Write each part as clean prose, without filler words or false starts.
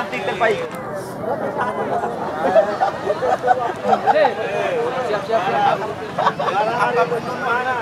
cantik terbaik. Siap. Angkat penun mana?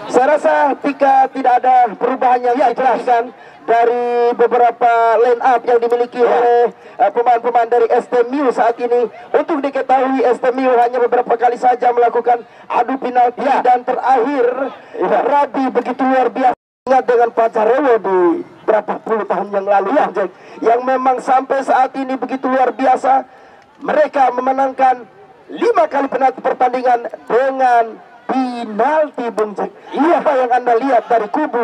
Saya rasa jika tidak ada perubahan yang dijelaskan dari beberapa line up yang dimiliki oleh pemain-pemain dari STMU saat ini, untuk diketahui STMU hanya beberapa kali saja melakukan adu penalti dan terakhir Rabi begitu luar biasa dengan Pacarewo di berapa puluh tahun yang lalu Jack, yang memang sampai saat ini begitu luar biasa. Mereka memenangkan 5 kali penalti pertandingan dengan penalti, Bung Jack. Apa yang Anda lihat dari klub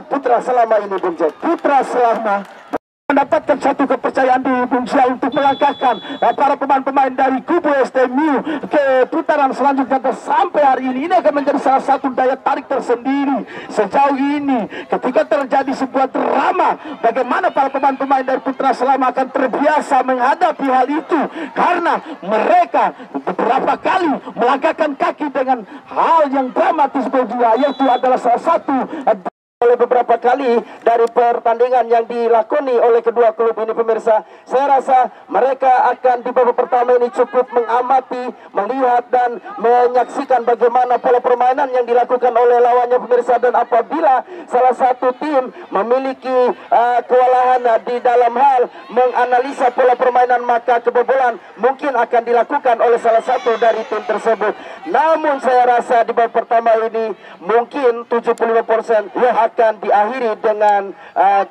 Putra Selama ini, Bung Jack? Putra Selama mendapatkan satu kepercayaan di Bung Jack untuk melangkahkan para pemain-pemain dari kubu STMU ke putaran selanjutnya, dan sampai hari ini akan menjadi salah satu daya tarik tersendiri sejauh ini. Ketika terjadi sebuah drama, bagaimana para pemain-pemain dari Putra Selama akan terbiasa menghadapi hal itu, karena mereka beberapa kali melangkahkan kaki dengan hal yang dramatis, yaitu adalah salah satu oleh beberapa kali dari pertandingan yang dilakoni oleh kedua klub ini, pemirsa. Saya rasa mereka akan di babak pertama ini cukup mengamati, melihat dan menyaksikan bagaimana pola permainan yang dilakukan oleh lawannya, pemirsa. Dan apabila salah satu tim memiliki kewalahan di dalam hal menganalisa pola permainan, maka kebobolan mungkin akan dilakukan oleh salah satu dari tim tersebut. Namun saya rasa di babak pertama ini mungkin 75% akan diakhiri dengan 0-0,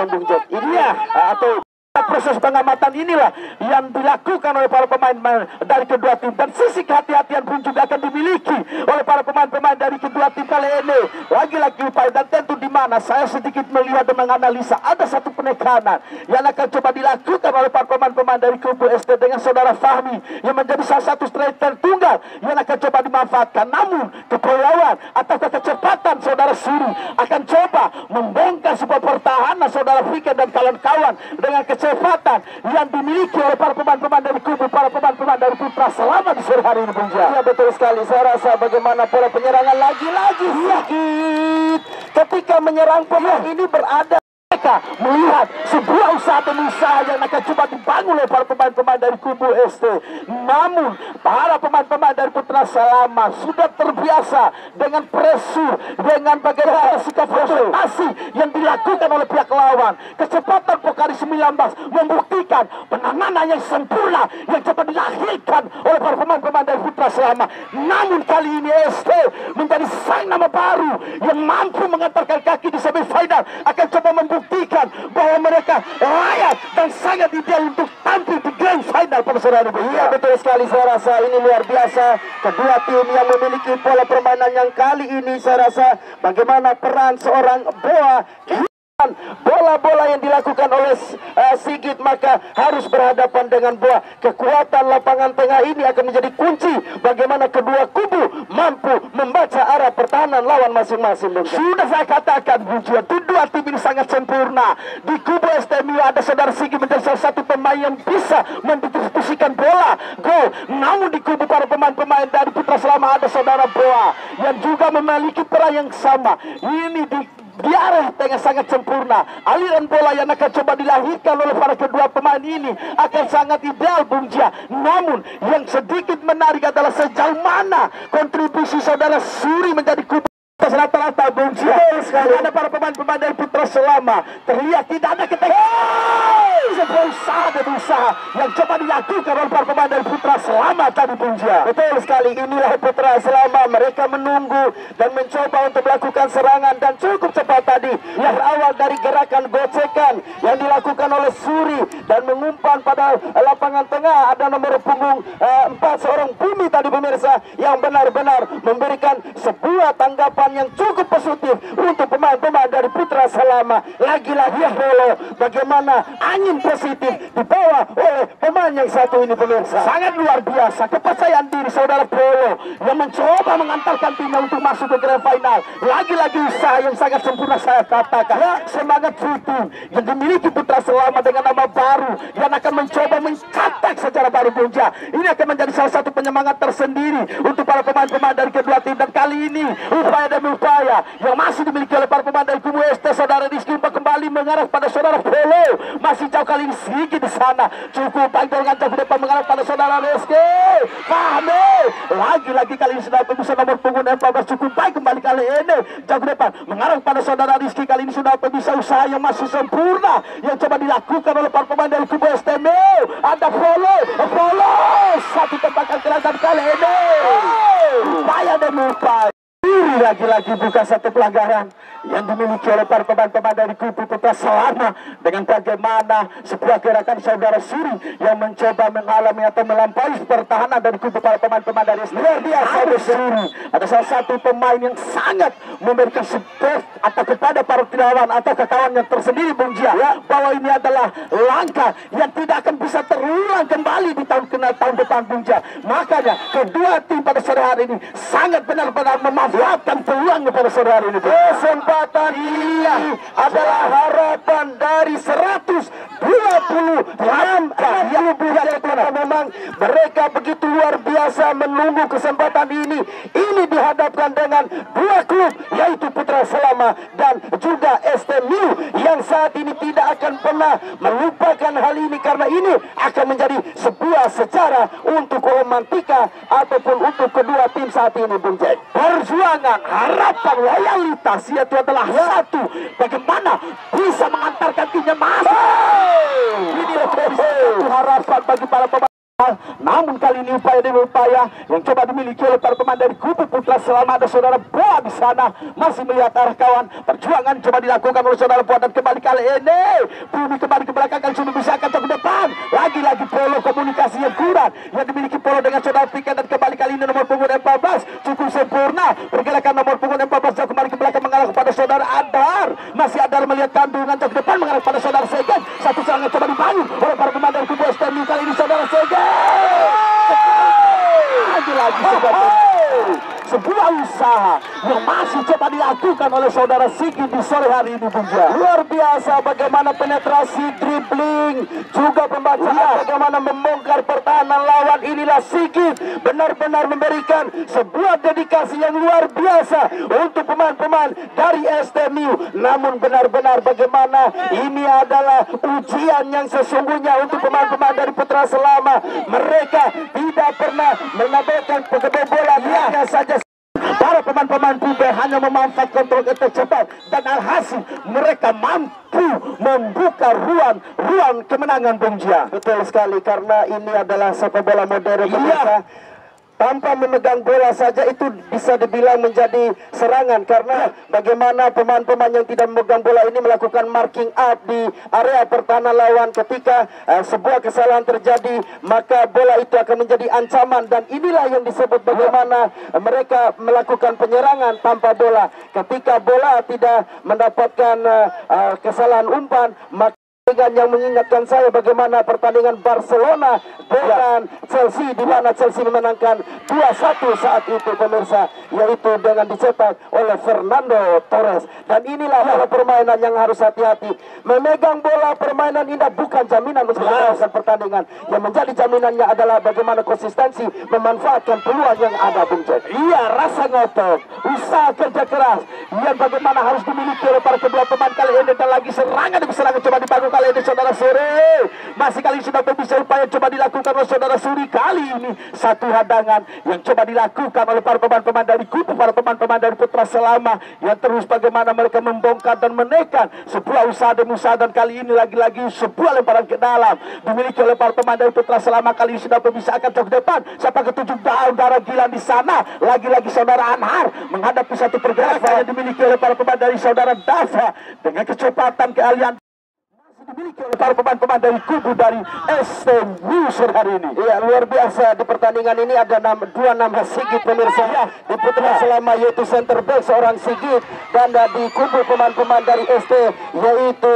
Bung Jack. Ini atau proses pengamatan inilah yang dilakukan oleh para pemain dari kedua tim, dan sisi kehati-hatian pun juga akan dimiliki oleh para pemain-pemain dari kedua tim kali ini. Lagi-lagi upaya, dan tentu di mana saya sedikit melihat dan menganalisa ada satu penekanan yang akan coba dilakukan oleh para pemain-pemain dari kubu ST dengan saudara Fahmi yang menjadi salah satu striker tunggal yang akan coba dimanfaatkan. Namun kepoyawan atau kecepatan saudara Suri akan coba membongkar sebuah pertahanan saudara Fikir dan kawan-kawan dengan kecepatan yang dimiliki oleh para pemain-pemain dari kubu para pemain-pemain dari Putra Selama di sore hari ini, Bung Jack. Ya, betul sekali. Saya rasa bagaimana pola penyerangan lagi-lagi sedikit ketika menyerang pemain ini berada. Mereka melihat sebuah usaha demi usaha yang akan coba dibangun oleh para pemain-pemain dari kubu ST. Namun para pemain-pemain dari Putra Selama sudah terbiasa dengan pressure, dengan bagaimana sikap presentasi yang dilakukan oleh pihak lawan. Kecepatan Pokari 19 membuktikan penanganan yang sempurna yang coba dilahirkan oleh para pemain-pemain dari Putra Selama. Namun kali ini ST menjadi sang nama baru yang mampu mengantarkan kaki di semifinal, akan coba membuktikan bahwa mereka layak dan sangat ideal untuk tampil di grand final pada sore hari. Iya, betul sekali. Saya rasa ini luar biasa. Kedua tim yang memiliki pola permainan yang kali ini, saya rasa bagaimana peran seorang Boa, bola-bola yang dilakukan oleh Sigit, maka harus berhadapan dengan Boa. Kekuatan lapangan tengah ini akan menjadi kunci bagaimana kedua kubu mampu membaca arah pertahanan lawan masing-masing. Sudah saya katakan, kedua tim ini sangat sempurna. Di kubu STMU ada saudara Sigit menjadi salah satu pemain yang bisa mendistribusikan bola gol. Namun di kubu para pemain-pemain dari Putra Selama ada saudara Boa yang juga memiliki peran yang sama. Ini di arah tengah sangat sempurna. Aliran bola yang akan coba dilahirkan oleh para kedua pemain ini akan sangat ideal, Bung Jia. Namun yang sedikit menarik adalah sejauh mana kontribusi saudara Suri menjadi kubu rata-rata, Bung Jia. Ada para pemain-pemain dari Putra Selama terlihat tidak ada sebuah usaha yang coba dilakukan oleh para pemain dari Putra Selama tadi, Bung Jia. Betul sekali. Inilah Putra Selama, mereka menunggu dan mencoba untuk melakukan serangan, dan cukup cepat tadi yang berawal dari gerakan gocekan yang dilakukan oleh Suri dan mengumpan pada lapangan tengah. Ada nomor punggung 4 seorang Bumi tadi, pemirsa, yang benar-benar memberikan sebuah tanggapan yang cukup positif untuk pemain-pemain dari Putra Selama. Lagi-lagi bagaimana angin tim positif dibawa oleh pemain yang satu ini pemirsa. Sangat luar biasa kepercayaan diri saudara Polo yang mencoba mengantarkan timnya untuk masuk ke grand final. Lagi-lagi usaha yang sangat sempurna saya katakan. Ya, semangat Futu yang dimiliki Putra Selama dengan nama baru yang akan mencoba mencetak secara baru punca. Ini akan menjadi salah satu penyemangat tersendiri untuk para pemain-pemain dari kedua tim. Dan kali ini upaya demi upaya yang masih dimiliki oleh para pemain dari kubu ST saudara Rizky kembali mengarah pada saudara Polo. Masih jauh kali ini sedikit di sana. Cukup baik dengan jauh depan mengarah pada saudara Rizky. Fahmi lagi-lagi kali ini sudah bisa nomor punggung 14 cukup baik kembali kali ini jauh depan mengarah pada saudara Rizky. Kali ini sudah bisa usaha yang masih sempurna yang coba dilakukan oleh para pemain dari kubu STMU. Ada Polo satu tembakan keras kali ini. Upaya demi upaya. Ini lagi-lagi bukan satu pelanggaran yang dimiliki oleh para pemain-pemain dari kubu Putra Selama dengan bagaimana sebuah gerakan saudara Suri yang mencoba mengalami atau melampaui pertahanan dari kubu para pemain-pemain dari luar biasa Suri. Ada salah satu pemain yang sangat memberikan support atau kepada para lawan atau kawan yang tersendiri Bung Jia bahwa ini adalah langkah yang tidak akan bisa terulang kembali di tahun depan Bung Jia. Makanya kedua tim pada sore hari ini sangat benar-benar memanfaatkan peluang pada sore hari ini. Kesempatan ini adalah harapan dari 126 yang memang mereka begitu luar biasa menunggu kesempatan ini. Ini dihadapkan dengan dua klub yaitu Putra Selama dan juga STMU yang saat ini tidak akan pernah melupakan hal ini karena ini akan menjadi sebuah sejarah untuk romantika ataupun untuk kedua tim saat ini Bung Jack. Perjuangan, harapan, loyalitas yaitu adalah satu. Bagaimana bisa mengantarkan timnya masuk. Ini satu harapan bagi para pemain. Namun kali ini upaya demi upaya yang coba dimiliki oleh para pemain dari kubu Putra Selama. Ada saudara Boa di sana masih melihat arah kawan. Perjuangan coba dilakukan oleh saudara Boa dan kembali kali ini Bumi kembali ke belakang kali sudah bisa akan ke depan. Lagi-lagi Polo komunikasi yang kurang yang dimiliki Polo dengan saudara Pika dan kembali kali ini nomor punggung 14 cukup sempurna. Pergerakan nomor punggung 14 jauh kembali ke belakang mengarah kepada saudara Adar. Masih Adar melihat kandungan jauh ke depan mengarah kepada saudara Segan. Satu serangan coba dibangun oleh para pemain dari kubu STMU. Kali ini saudara Segan lagi sebuah usaha yang masih coba dilakukan oleh saudara Sigi di sore hari ini Bung Jia. Luar biasa bagaimana penetrasi, dribbling, juga pembacaan bagaimana membongkar pertahanan lawan. Inilah Sigi benar-benar memberikan sebuah dedikasi yang luar biasa untuk pemain-pemain dari STMU. Namun benar-benar bagaimana ini adalah ujian yang sesungguhnya untuk pemain-pemain dari Putra Selama. Mereka tidak pernah menabrakkan kebobolan, hanya saja para pemain-pemain Pube hanya memanfaatkan kontrol cepat dan alhasil mereka mampu membuka ruang kemenangan Bung Jia. Betul sekali karena ini adalah sepak bola modern. Tanpa memegang bola saja itu bisa dibilang menjadi serangan karena bagaimana pemain-pemain yang tidak memegang bola ini melakukan marking up di area pertahanan lawan. Ketika sebuah kesalahan terjadi maka bola itu akan menjadi ancaman dan inilah yang disebut bagaimana mereka melakukan penyerangan tanpa bola. Ketika bola tidak mendapatkan kesalahan umpan maka yang mengingatkan saya bagaimana pertandingan Barcelona dengan Chelsea di mana Chelsea memenangkan 2-1 saat itu pemirsa, yaitu dengan dicetak oleh Fernando Torres. Dan inilah pola permainan yang harus hati-hati. Memegang bola permainan indah bukan jaminan untuk memenangkan pertandingan. Yang menjadi jaminannya adalah bagaimana konsistensi memanfaatkan peluang yang ada Bung Jack. Iya, rasa ngotot, usaha kerja keras yang bagaimana harus dimiliki oleh para kedua pemain kali ini. Dan lagi serangan demi serangan coba dibangun kali ini saudara Suri. Masih kali ini sudah bisa upaya coba dilakukan oleh saudara Suri. Kali ini satu hadangan yang coba dilakukan oleh para pemain-pemain dari kubu para pemain-pemain dari Putra Selama yang terus bagaimana mereka membongkar dan menekan sebuah usaha demi usaha. Dan kali ini lagi-lagi sebuah lemparan ke dalam dimiliki oleh para pemain dari Putra Selama. Kali ini sudah bisa akan jauh depan. Siapa ketujuh darah Gilan di sana. Lagi-lagi saudara Anhar menghadapi satu pergerakan yang dimiliki oleh para pemain dari saudara Dava dengan kecepatan keahlian. dimiliki oleh para pemain-pemain dari kubu dari STMU hari ini. Iya, luar biasa. Di pertandingan ini ada dua nama Sigit pemirsa ya, di putra selama, yaitu center back seorang Sigit, dan di kubu pemain-pemain dari ST yaitu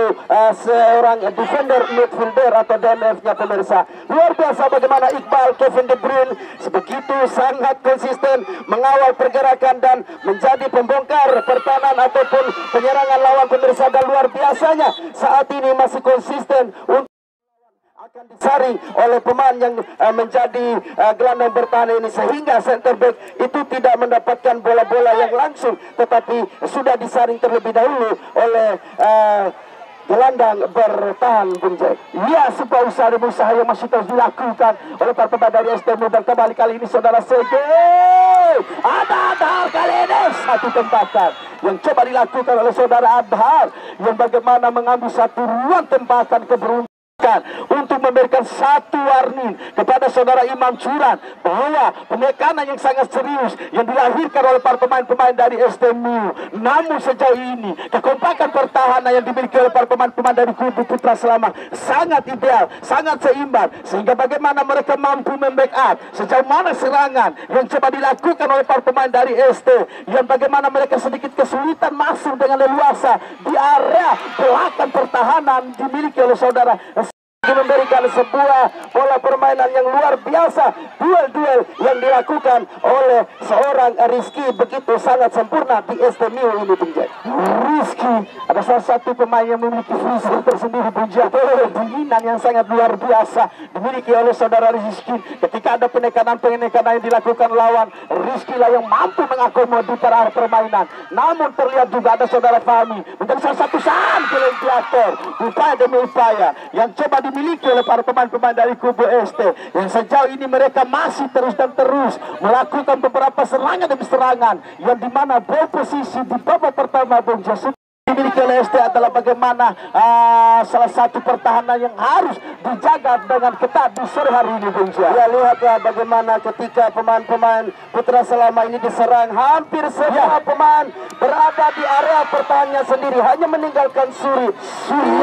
seorang defender midfielder atau DMF-nya pemirsa. Luar biasa bagaimana Iqbal Kevin De Bruyne begitu sangat konsisten mengawal pergerakan dan menjadi pembongkar pertahanan ataupun penyerangan lawan pemirsa, dan luar biasanya saat ini masih konsisten untuk akan disaring oleh pemain yang menjadi gelandang bertahan ini, sehingga center back itu tidak mendapatkan bola-bola yang langsung, tetapi sudah disaring terlebih dahulu oleh gelandang bertahan, Bung Jack. Ya, sebuah usaha yang masih terus dilakukan oleh para pemain dari STMU, dan kembali kali ini saudara Sege Adhar kali ini satu tembakan yang coba dilakukan oleh saudara Adhar, yang bagaimana mengambil satu ruang tembakan keberuntungan untuk memberikan satu warning kepada saudara Imam Curan bahwa penekanan yang sangat serius yang dilahirkan oleh para pemain-pemain dari STMU. Namun sejauh ini kekompakan pertahanan yang dimiliki oleh para pemain-pemain dari kubu Putra Selama sangat ideal, sangat seimbang, sehingga bagaimana mereka mampu membackup sejauh mana serangan yang coba dilakukan oleh para pemain dari ST, yang bagaimana mereka sedikit kesulitan masuk dengan leluasa di area belakang pertahanan dimiliki oleh saudara, memberikan sebuah pola permainan yang luar biasa. Duel-duel yang dilakukan oleh seorang Rizky begitu sangat sempurna di STMU ini, Bung Jack. Rizky ada salah satu pemain yang memiliki visi tersendiri, Bung Jack. Keinginan yang sangat luar biasa dimiliki oleh saudara Rizky. Ketika ada penekanan yang dilakukan lawan, Rizky lah yang mampu mengakomodir para permainan. Namun terlihat juga ada saudara Fahmi menjadi salah satu sang kilator, upaya demi upaya yang coba dimiliki oleh para pemain-pemain dari kubu ST, yang sejauh ini mereka masih terus melakukan beberapa serangan demi serangan, yang dimana ball posisi di babak pertama, Bung Jason, dimiliki oleh ST adalah bagaimana salah satu pertahanan yang harus dijaga dengan ketat di sore hari ini, Bung Jason. Ya, lihatlah bagaimana ketika pemain-pemain Putra Selama ini diserang, hampir semua pemain berada di area pertahanannya sendiri, hanya meninggalkan Suri.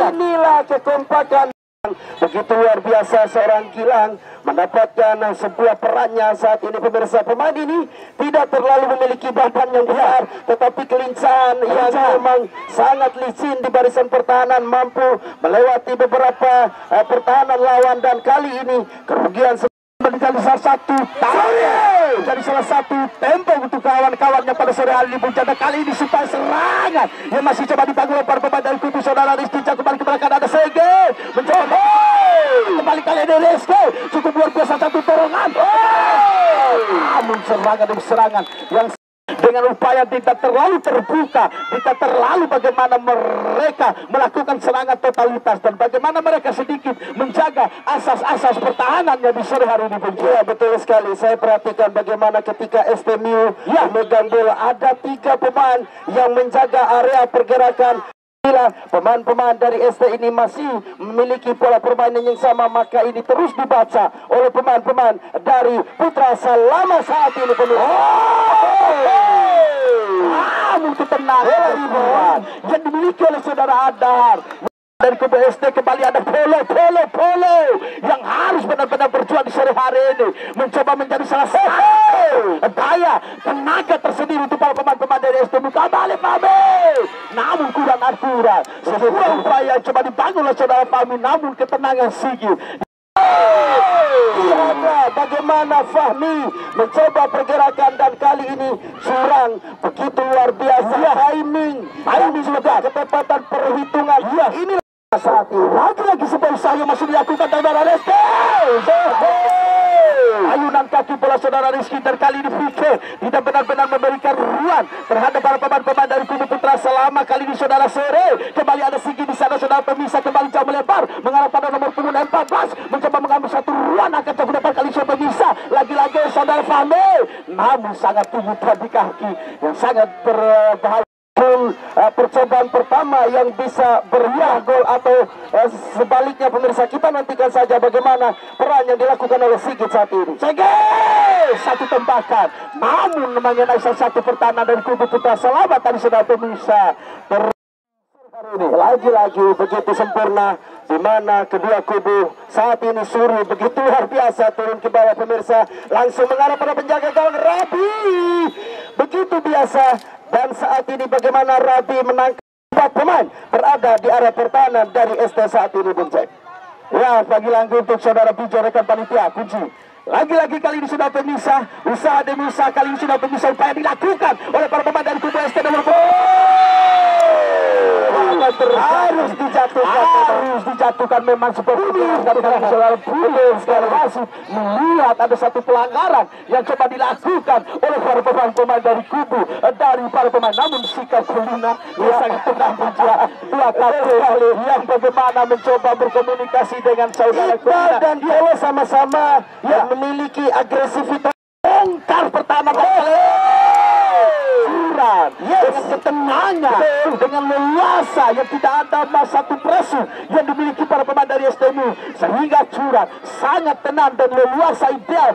Inilah kekompakan begitu luar biasa. Seorang Gilang mendapatkan sebuah perannya saat ini, pemirsa. Pemain ini tidak terlalu memiliki badan yang besar, tetapi kelincahan yang memang sangat licin di barisan pertahanan, mampu melewati beberapa pertahanan lawan, dan kali ini kerugian menjadi salah satu jadi salah satu tempo untuk kawan-kawannya pada sore hari ini, Bung Jack. Kali ini supaya serangan yang masih coba dibangun oleh para pemain dari kubu saudara Rizky. Kembali ke belakang ada Sege mencoba kembali kali ini Rizky, cukup luar biasa satu dorongan, namun serangan demi serangan yang dengan upaya tidak terlalu terbuka, tidak terlalu bagaimana mereka melakukan serangan totalitas, dan bagaimana mereka sedikit menjaga asas-asas pertahanannya di sore hari ini, Bung. Ya, betul sekali. Saya perhatikan bagaimana ketika STMU megang bola, ada 3 pemain yang menjaga area pergerakan. Bila pemain-pemain dari ST ini masih memiliki pola permainan yang sama, maka ini terus dibaca oleh pemain-pemain dari Putra Selama saat ini, ketenangan yang dimiliki oleh saudara Adhar dari kubu ST. Kembali ada Polo yang harus benar-benar berjuang di sore hari ini, mencoba menjadi salah satu daya tenaga tersendiri untuk para pemain-pemain dari ST. Kembali Fahmi, namun kurang akurat. Sebuah upaya yang coba dibangun oleh saudara Fahmi, namun ketenangan Sigit. Bagaimana Fahmi mencoba pergerakan, dan kali ini curang begitu luar biasa. Timing juga ketepatan perhitungan. Ini saat ini lagi-lagi sebuah usaha yang masih dilakukan saudara Rizky. Ayunan kaki bola saudara Rizky, dan kali ini Fike tidak benar-benar memberikan ruang terhadap para pemain-pemain dari kubu Putra Selama. Kali ini saudara Sore kembali ada Sigi di sana, saudara pemisah kembali jauh melebar mengarah pada nomor punggung 14, mencoba mengambil satu ruang, akan coba dapat kali ini pemisah lagi-lagi saudara Fahmi, namun sangat tinggi di kaki yang sangat berbahaya. Percobaan pertama yang bisa beriah gol atau sebaliknya, pemirsa. Kita nantikan saja bagaimana peran yang dilakukan oleh Sigit saat ini. Satu tembakan, namun mengenai salah satu pertahanan dari kubu Putra Selama tadi saudara pemirsa. Lagi-lagi begitu sempurna, di mana kedua kubu saat ini Suri begitu luar biasa turun ke bawah pemirsa, langsung mengarah pada penjaga gawang Rabi, begitu biasa. Dan saat ini bagaimana Rabi menangkap 4 pemain berada di area pertahanan dari ST saat ini, Bung Jack. Ya, lagi-lagi untuk saudara Pijo rekan panitia kunci. Lagi-lagi kali ini sudah pemisah, usaha demi usaha kali ini sudah pemisah upaya dilakukan oleh para pemain dari kubu ST nomor harus dijatuhkan memang seperti ini. Dari saudara Pijo sekali masih melihat ada satu pelanggaran yang coba dilakukan oleh para pemain dari kubu dari para pemain, namun sikap Kulina sangat tenang Puja. Dua kali yang bagaimana mencoba berkomunikasi dengan saudara Iqbal dan Diallo sama-sama yang memiliki agresivitas. bongkar pertama kali dengan ketenangan, dengan leluasa yang tidak ada satu pressure yang dimiliki para pemain dari STMU, sehingga Curang sangat tenang dan leluasa ideal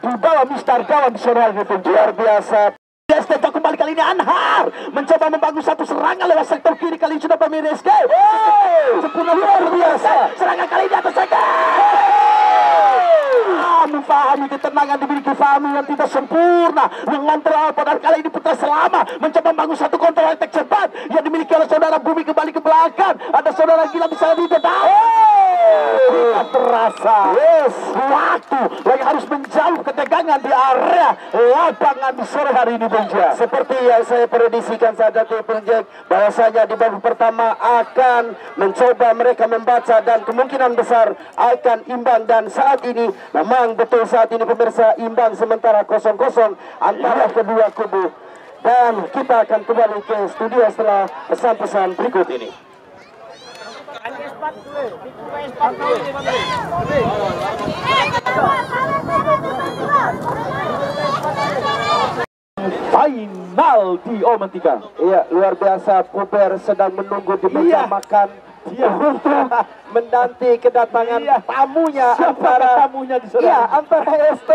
di bawah mistar gawang di sore hari itu. Luar biasa. ST kembali kali ini Anhar mencoba membangun satu serangan lewat sektor kiri, kali ini sudah pemain SK sempurna luar biasa. Serangan kali ini atas SK. Memahami ketenangan dimiliki Fahmi yang tidak sempurna mengontrol pada kali ini Putra Selama mencoba membangun satu kontrol attack cepat yang dimiliki oleh saudara Bumi. Kembali ke belakang, ada saudara Gila bisa tidak tidak terasa waktu lagi harus menjauh ketegangan di area lapangan di sore hari ini, Bung Jack. Seperti yang saya prediksikan saja Bung Jack, bahwasanya di babak pertama akan mencoba mereka membaca dan kemungkinan besar akan imbang, dan saat ini memang betul saat ini pemirsa imbang sementara 0-0 antara kedua kubu. Dan kita akan kembali ke studio setelah pesan-pesan berikut ini. Final di Omen 3. Iya, luar biasa. Puber sedang menunggu di meja makan untuk menanti kedatangan tamunya. Tamunya di sana. Antara ST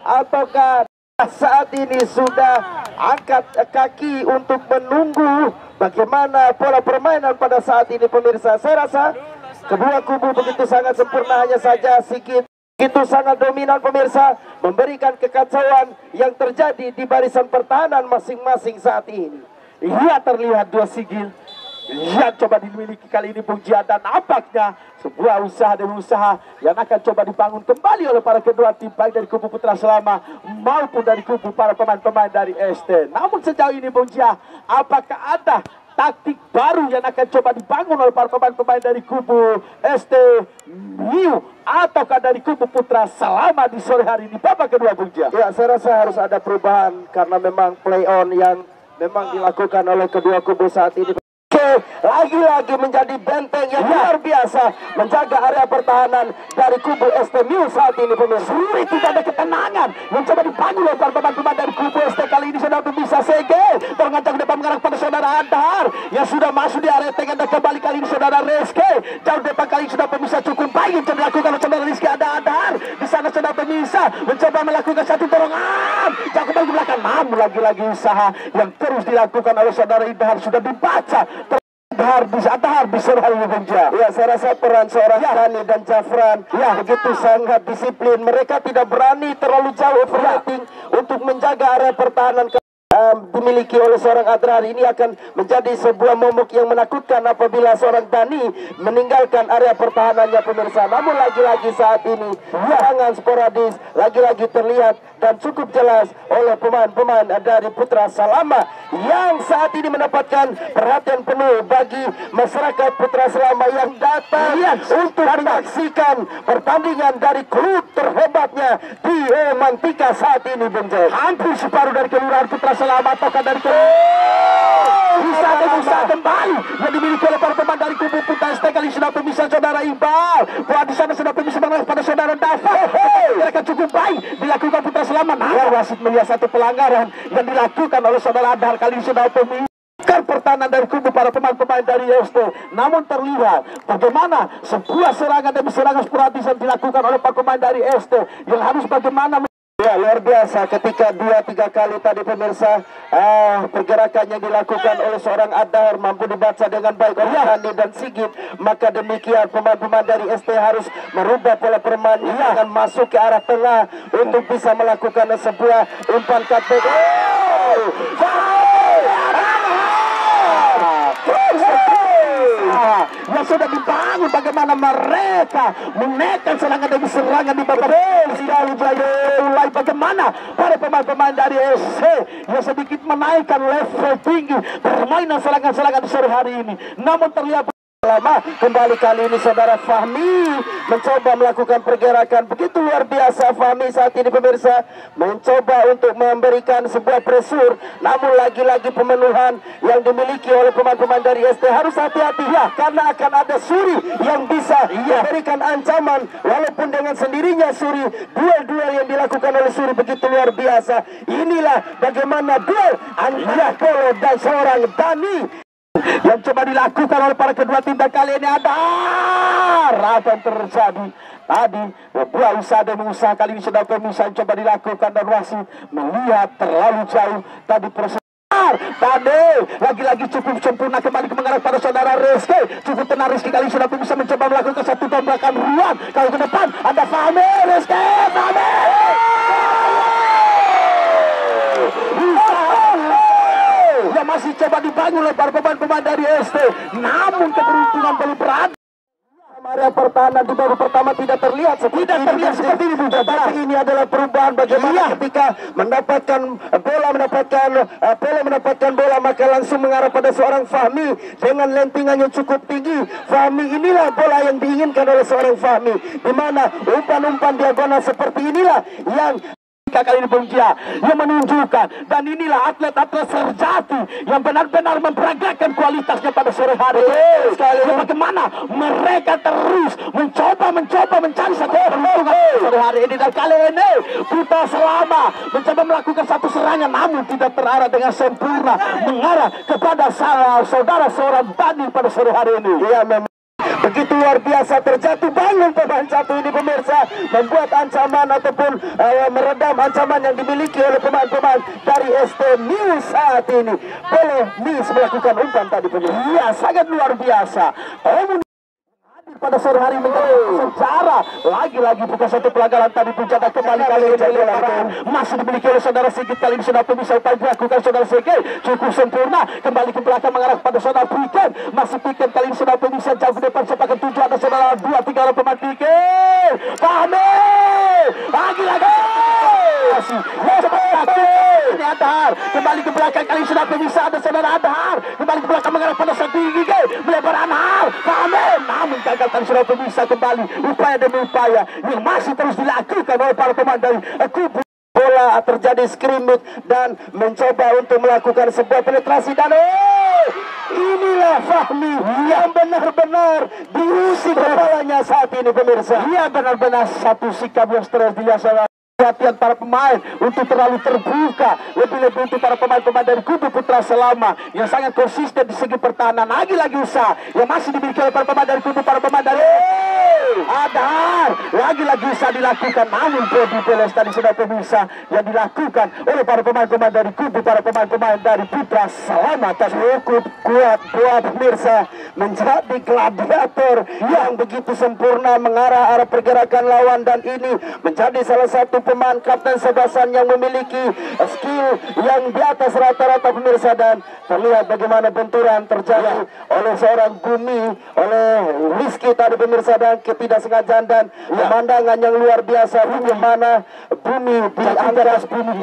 ataukah saat ini sudah angkat kaki untuk menunggu bagaimana pola permainan pada saat ini, pemirsa. Saya rasa kedua kubu begitu sangat sempurna, hanya saja Sigit itu sangat dominan, pemirsa, memberikan kekacauan yang terjadi di barisan pertahanan masing-masing saat ini. Iya, terlihat dua Sigil yang coba dimiliki kali ini Bung Jia, dan nampaknya sebuah usaha demi usaha yang akan coba dibangun kembali oleh para kedua tim, baik dari kubu Putra Selama maupun dari kubu para pemain-pemain dari ST. Namun sejauh ini Bung Jia, apakah ada taktik baru yang akan coba dibangun oleh para pemain-pemain dari kubu ST Miu ataukah dari kubu Putra Selama di sore hari ini babak kedua, Bung Jia? Ya, saya rasa harus ada perubahan karena memang play on yang memang dilakukan oleh kedua kubu saat ini lagi-lagi menjadi benteng yang luar biasa menjaga area pertahanan dari kubu STMU saat ini, pemirsa. Sulit tidak ada ketenangan yang coba dibangun oleh para pemain dari kubu ST. Kali ini saudara bisa Sege terngacak depan mengarah pada saudara Adhar yang sudah masuk di area tengah, dan kembali kali ini saudara Reske jauh depan, kali ini sudah pemirsa cukup baik yang coba dilakukan oleh saudara Rizky. Ada Adhar di sana, saudara pemirsa mencoba melakukan satu dorongan jauh kembali ke belakang, namun lagi-lagi usaha yang terus dilakukan oleh saudara Adhar sudah dibaca. Adhar bisa hari Bung Jia. Ya, saya rasa peran seorang Dani dan Jafran begitu sangat disiplin. Mereka tidak berani terlalu jauh overlapping untuk menjaga area pertahanan dimiliki oleh seorang Adhar. Ini akan menjadi sebuah momok yang menakutkan apabila seorang Dani meninggalkan area pertahanannya, pemirsa. Namun lagi-lagi saat ini serangan sporadis lagi-lagi terlihat dan cukup jelas oleh pemain-pemain dari Putra Selama yang saat ini mendapatkan perhatian penuh bagi masyarakat Putra Selama yang datang untuk menyaksikan pertandingan dari klub terhebatnya di Romantika saat ini, Bung Jack. Hampir separuh dari kelurahan Putra Selama ataukah dari bisa kembali yang dimiliki oleh para pemain dari kubu Putra ST. Kali sudah pemisah saudara Iqbal, buat di sana sudah pemisah pada saudara Dafa. Mereka cukup baik dilakukan Putra Selama. Nah, wasit melihat satu pelanggaran yang dilakukan oleh saudara Adhar. Kali ini sudah pemisah pertahanan dari kubu para pemain-pemain dari ST. Namun terlihat bagaimana sebuah serangan demi serangan sporadis yang dilakukan oleh para pemain dari ST yang harus bagaimana Ya, luar biasa ketika 2-3 kali tadi pemirsa pergerakan yang dilakukan oleh seorang Adhar mampu dibaca dengan baik oleh Rani dan Sigit, maka demikian pemain-pemain dari ST harus merubah pola permainan dengan masuk ke arah tengah untuk bisa melakukan sebuah umpan cutback. Yang sudah dibangun bagaimana mereka menekan serangan demi serangan di babak mulai bagaimana para pemain-pemain dari SC yang sedikit menaikkan level tinggi permainan serangan-serangan di sore hari ini, namun terlihat lama. Kembali kali ini saudara Fahmi mencoba melakukan pergerakan begitu luar biasa. Fahmi saat ini pemirsa mencoba untuk memberikan sebuah pressure, namun lagi-lagi pemenuhan yang dimiliki oleh pemain-pemain dari ST harus hati-hati ya, karena akan ada Suri yang bisa memberikan ancaman. Walaupun dengan sendirinya Suri, duel-duel yang dilakukan oleh Suri begitu luar biasa. Inilah bagaimana duel antara Polo dan seorang Dani yang coba dilakukan oleh para kedua tim, dan kali ini ada apa yang terjadi tadi. Dua usaha dan usaha kali ini sudah pemirsa coba dilakukan dan wasit melihat terlalu jauh tadi proses. Tadi lagi-lagi cukup sempurna kembali ke mengarah pada saudara Rizky. Cukup tenang Rizky kali ini sudah bisa mencoba melakukan satu tembakan ruang. Kalau ke depan ada Fahmi, Rizky, Fahmi. Yang masih coba dibangun oleh para pemain-pemain dari ST, namun keberuntungan belum berada. Area pertahanan di babak pertama tidak terlihat seperti ini, tapi ini adalah perubahan bagaimana ketika mendapatkan bola maka langsung mengarah pada seorang Fahmi dengan lentingan yang cukup tinggi. Fahmi, inilah bola yang diinginkan oleh seorang Fahmi, di mana umpan-umpan diagonal seperti inilah yang kali ini Punja yang menunjukkan, dan inilah atlet-atlet sejati yang benar-benar memperagakan kualitasnya pada sore hari. Bagaimana mereka terus mencoba mencari satu peruntungan sore hari ini, dan kali ini Putra Selama mencoba melakukan satu serangan namun tidak terarah dengan sempurna mengarah kepada saudara seorang Dani pada sore hari ini. Ya, memang begitu luar biasa terjatuh bangun pemain satu ini pemirsa, membuat ancaman ataupun meredam ancaman yang dimiliki oleh pemain-pemain dari ST News saat ini. Boleh News melakukan umpan tadi pemirsa. Iya, sangat luar biasa. Pada sore hari menjadi sejarah lagi-lagi bukan satu pelanggaran tadi penjaga kembali kali ini masih dimiliki oleh saudara Sigit. Kali ini sudah bisa upaya dilakukan saudara Sigit cukup sempurna kembali ke belakang mengarah pada saudara Piken. Masih Piken kali ini sudah bisa jauh ke depan sepakan 7 ada saudara 2-3 orang pemain Piken. Fahmi lagi-lagi ini Adhar kembali ke belakang, kali ini sudah bisa ada saudara Adhar kembali ke belakang mengarah pada satu gigi melebar Anhar Fahmi, namun gagal tadi sudah bisa kembali upaya demi upaya yang masih terus dilakukan oleh para pemain dari kubu. Bola terjadi scrimmage dan mencoba untuk melakukan sebuah penetrasi, dan inilah Fahmi yang benar-benar diusik kepalanya saat ini pemirsa. Ia benar-benar satu sikap yang stres biasa. Perhatian para pemain untuk terlalu terbuka, lebih-lebih untuk para pemain-pemain dari kubu Putra Selama yang sangat konsisten di segi pertahanan. Lagi-lagi usaha yang masih dimiliki oleh para pemain dari kubu para pemain dari Adhar, lagi-lagi usaha dilakukan, namun body balance tadi sudah pemirsa yang dilakukan oleh para pemain-pemain dari kubu para pemain-pemain dari Putra Selama cukup kuat buat pemirsa menjadi gladiator yang begitu sempurna mengarah arah pergerakan lawan, dan ini menjadi salah satu pemain Kapten Sebasan yang memiliki skill yang di atas rata-rata pemirsa, dan terlihat bagaimana benturan terjadi oleh seorang Bumi oleh Rizky tadi pemirsa, dan ketidaksengajaan dan pemandangan yang luar biasa bagaimana Bumi di atas Bumi.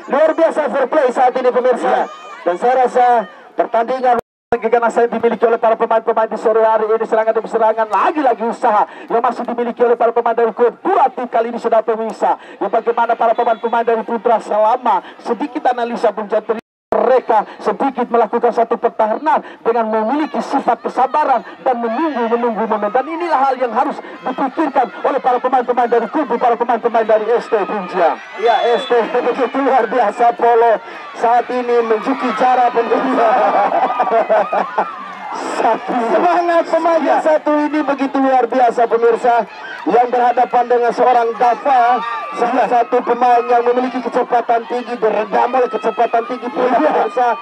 Luar biasa fair play saat ini pemirsa, dan saya rasa pertandingan karena saya dimiliki oleh para pemain-pemain di sore hari ini serangan demi serangan, lagi-lagi usaha yang masih dimiliki oleh para pemain dari kedua tim kali ini sudah pemirsa. Yang bagaimana para pemain-pemain dari Putra Selama sedikit analisa pun jadi mereka sedikit melakukan satu pertahanan dengan memiliki sifat kesabaran dan menunggu momen, dan inilah hal yang harus dipikirkan oleh para pemain-pemain dari kubu para pemain-pemain dari ST Punja. Ya, ST begitu luar biasa Polo saat ini menjuki jarak pemirsa. Semangat pemain yang satu ini begitu luar biasa pemirsa, yang berhadapan dengan seorang Dava, salah satu pemain yang memiliki kecepatan tinggi, diredam oleh kecepatan tinggi pula pemirsa.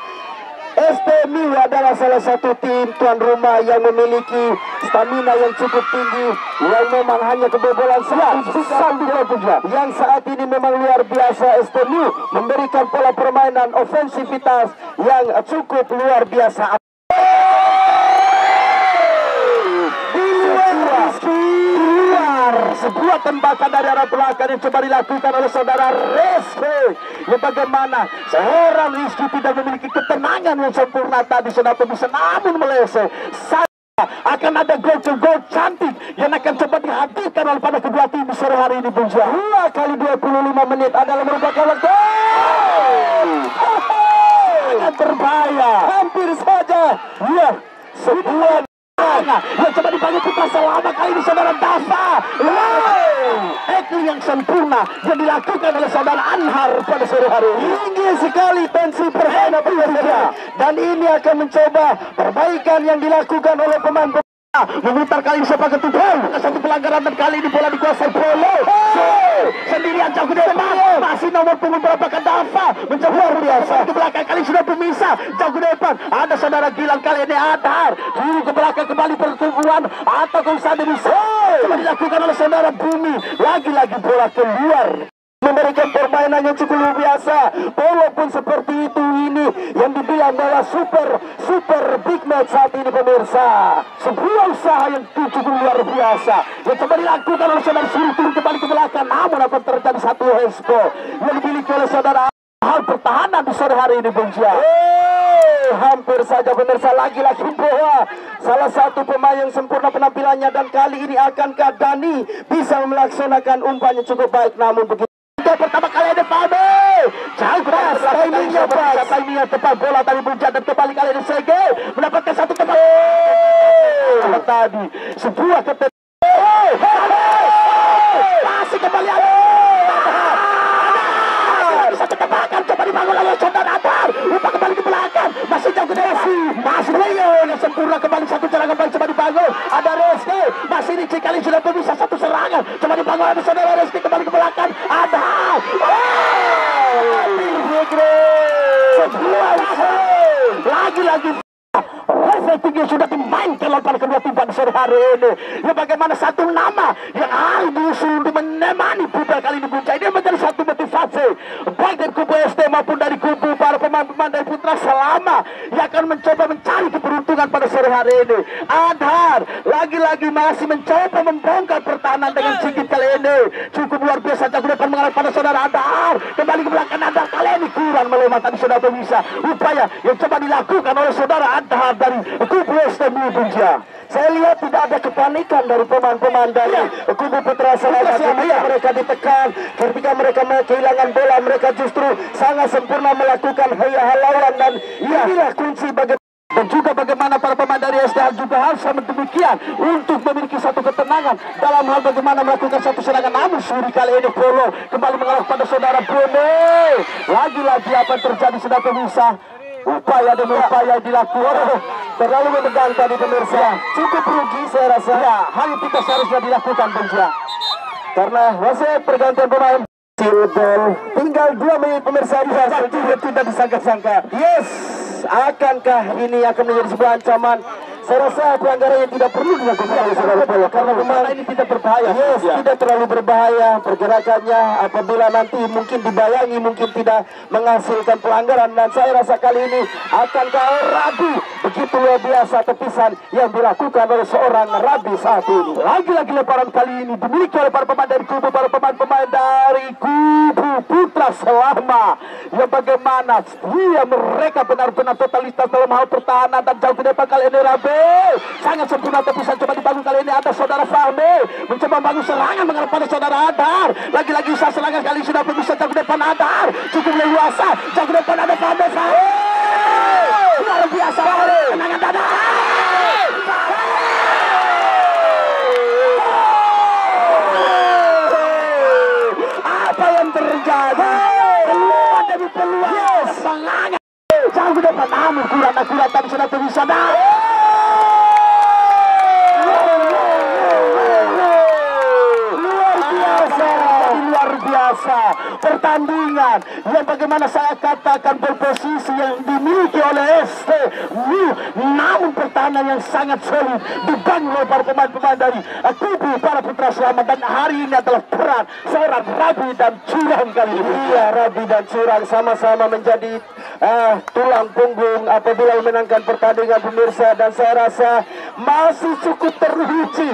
STMU adalah salah satu tim tuan rumah yang memiliki stamina yang cukup tinggi, yang memang hanya kebobolan yang saat ini memang luar biasa. STMU memberikan pola permainan ofensivitas yang cukup luar biasa. Sebuah tembakan dari arah belakang yang coba dilakukan oleh saudara Rizky. Ya, bagaimana seorang Rizky tidak memiliki ketenangan yang sempurna tadi, saudara bisa, namun meleset. Akan ada gol cantik yang akan coba dihadirkan oleh pada kedua tim di sore hari ini, Bung Jia. 2 kali 25 menit adalah merupakan gol. Sangat berbahaya. Hampir saja. Ya, sebuah yang coba dibangun Putra Selama, kali ini saudara Dava. Tackling yang sempurna yang dilakukan oleh saudara Anhar pada sore hari ini. Tinggi sekali tensi permainan pemirsa, dan ini akan mencoba perbaikan yang dilakukan oleh pemain. Memutar kali ini sepak ketutup, satu pelanggaran, dan kali ini bola dikuasai Polo. Sendirian jauh ke depan, masih nomor punggung berapa ke Dava, mencoba luar biasa ke belakang, kali sudah pemisah jauh ke depan. Ada saudara Gilang, kali ini Adhar dulu ke belakang, kembali pertumbuhan atau keusahaan bisa coba dilakukan oleh saudara Bumi. Lagi-lagi bola keluar, memberikan permainan yang cukup luar biasa. Walaupun seperti itu, ini yang dibilang bahwa super big match saat ini pemirsa. Sebuah usaha yang cukup luar biasa yang coba dilakukan oleh saudara Suruh turun kembali ke belakang, namun akan terjadi satu Hesko yang dimiliki oleh saudara hal pertahanan di sore hari ini, Bung Jia. Hampir saja pemirsa, lagi-lagi bahwa salah satu pemain yang sempurna penampilannya, dan kali ini akankah Dani bisa melaksanakan umpan yang cukup baik, namun begitu. Pertama kali ada Pame jauh keras, timingnya tepat, bola tadi puncak dan kembali kali ini Sege mendapatkan satu tempat tadi, sebuah masih kembali satu tembakan coba dibangun oleh saudara Adhar, lupa kembali ke belakang, masih jauh ke Desi, masih Leo yang sempurna, kembali satu serangan baik coba dibangun, ada Rizky, masih Rizky kali sudah bisa satu serangan, coba dibangun ada saudara Rizky, kembali ke belakang, ada lagi-lagi tinggi sudah dimainkan oleh pada kedua tim pada sore hari ini. Ya, bagaimana satu nama yang harus diusul untuk menemani Putra kali ini Bunca, ini menjadi satu motivasi baik dari kubu SD maupun dari kubu para pemain-pemain dari Putra Selama yang akan mencoba mencari keberuntungan pada sore hari ini. Adhar lagi-lagi masih mencoba membongkar pertahanan dengan sikit kali ini, cukup luar biasa jauh depan mengarah pada saudara Adhar, kembali ke belakang Adhar, kali ini kurang melemah tadi saudara bisa upaya yang coba dilakukan oleh saudara Adhar dari kubu STMU Bunja. Saya lihat tidak ada kepanikan dari pemain-pemain dari kubu Putra Selama. Ketika mereka ditekan, ketika mereka kehilangan bola, mereka justru sangat sempurna melakukan halauan, dan inilah kunci dan juga bagaimana para pemain dari SDH juga harus sama demikian untuk memiliki satu ketenangan dalam hal bagaimana melakukan satu serangan. Namun Suri kali ini Polo kembali mengarah pada saudara Brune. Lagi-lagi apa yang terjadi sudah pemirsa, upaya demi upaya dilakukan, terlalu menegang tadi pemirsa, cukup rugi saya rasa. Ya, hal yang tidak seharusnya dilakukan pemirsa, karena wasit pergantian pemain. Tinggal 2 menit pemirsa, tidak disangka-sangka. Yes, akankah ini akan menjadi sebuah ancaman? Saya rasa pelanggaran yang tidak perlu dilakukan oleh saudara Polo, karena pemain ini tidak berbahaya. Yes, tidak terlalu berbahaya pergerakannya. Apabila nanti mungkin dibayangi, mungkin tidak menghasilkan pelanggaran. Dan saya rasa kali ini akankah Rabi, begitu luar biasa tepisan yang dilakukan oleh seorang Rabi saat ini. Lagi-lagi lemparan kali ini dimiliki oleh para pemain dari kubu, para pemain dari kubu Putra Selama. Ya, bagaimana mereka benar-benar totalitas dalam hal pertahanan, dan jauh ke depan kali ini Rabi sangat sempurna tepisan coba dibangun kali ini. Ada saudara Fahmi mencoba bangun serangan mengarah pada saudara Adhar. Lagi-lagi usaha serangan kali sudah bisa jauh depan Adhar, cukup leluasa jauh depan ada Fahmi. Luar biasa tenangan dada. Apa yang terjadi? Peluang demi peluang, serangan jauh depan, namun kurang akurat tadi sudah bisa. rasa pertandingan yang bagaimana saya katakan berposisi yang dimiliki oleh STMU, namun pertahanan yang sangat solid dibangun oleh para pemain-pemain dari kubu para putra selamat. Dan hari ini adalah peran seorang Rabi dan Curang kali ini. Iya, Rabi dan Curang sama-sama menjadi tulang punggung apabila memenangkan pertandingan pemirsa, dan saya rasa masih cukup teruji